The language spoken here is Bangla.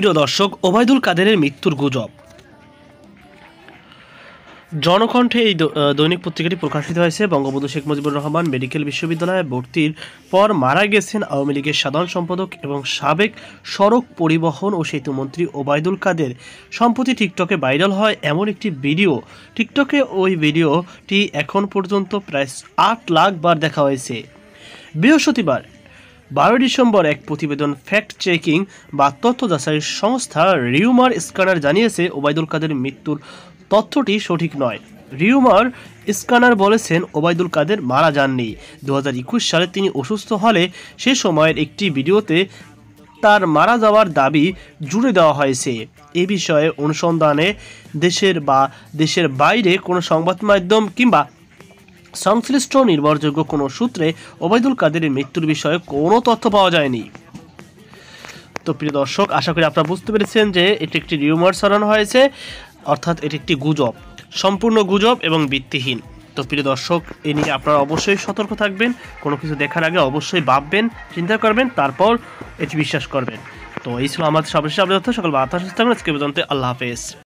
প্রিয় দর্শক, ওবায়দুল কাদেরের মৃত্যুর গুজব। জনকণ্ঠে এই দৈনিক পত্রিকাটি প্রকাশিত হয়েছে। বঙ্গবন্ধু শেখ মুজিবুর রহমান মেডিকেল বিশ্ববিদ্যালয়ে ভর্তির পর মারা গেছেন আওয়ামী লীগের সাধারণ সম্পাদক এবং সাবেক সড়ক পরিবহন ও সেতুমন্ত্রী ওবায়দুল কাদের। সম্প্রতি টিকটকে ভাইরাল হয় এমন একটি ভিডিও। টিকটকে ওই ভিডিওটি এখন পর্যন্ত প্রায় 8 লাখ বার দেখা হয়েছে। বৃহস্পতিবার 12 ডিসেম্বর এক প্রতিবেদন ফ্যাক্ট চেকিং বা তথ্য যাচাই সংস্থা রিউমার স্ক্যানার জানিয়েছে ওবায়দুল কাদের মৃত্যুর তথ্যটি সঠিক নয়। রিউমার স্ক্যানার বলেছেন ওবায়দুল কাদের মারা যাননি। 2021 সালে তিনি অসুস্থ হলে সে সময়ের একটি ভিডিওতে তার মারা যাওয়ার দাবি জুড়ে দেওয়া হয়েছে। এ বিষয়ে অনুসন্ধানে দেশের বাইরে কোনো সংবাদ মাধ্যম কিংবা সংশ্লিষ্ট নির্ভরযোগ্য কোনো সূত্রে ওবায়দুল কাদেরের মৃত্যুর বিষয়ে কোনো তথ্য পাওয়া যায়নি। তো প্রিয় দর্শক, আশা করি আপনারা বুঝতে পেরেছেন যে এটি একটি রিউমার ছড়ানো হয়েছে, অর্থাৎ এটি একটি গুজব, সম্পূর্ণ গুজব এবং ভিত্তিহীন। তো প্রিয় দর্শক, এ নিয়ে আপনারা অবশ্যই সতর্ক থাকবেন। কোনো কিছু দেখার আগে অবশ্যই ভাববেন, চিন্তা করবেন, তারপর এটি বিশ্বাস করবেন। তো এই ছিল আমাদের সর্বশেষ আপডেট। সকল বার্তা সুস্থ থাকবেন। আজকে পর্যন্ত আল্লাহ হাফেজ।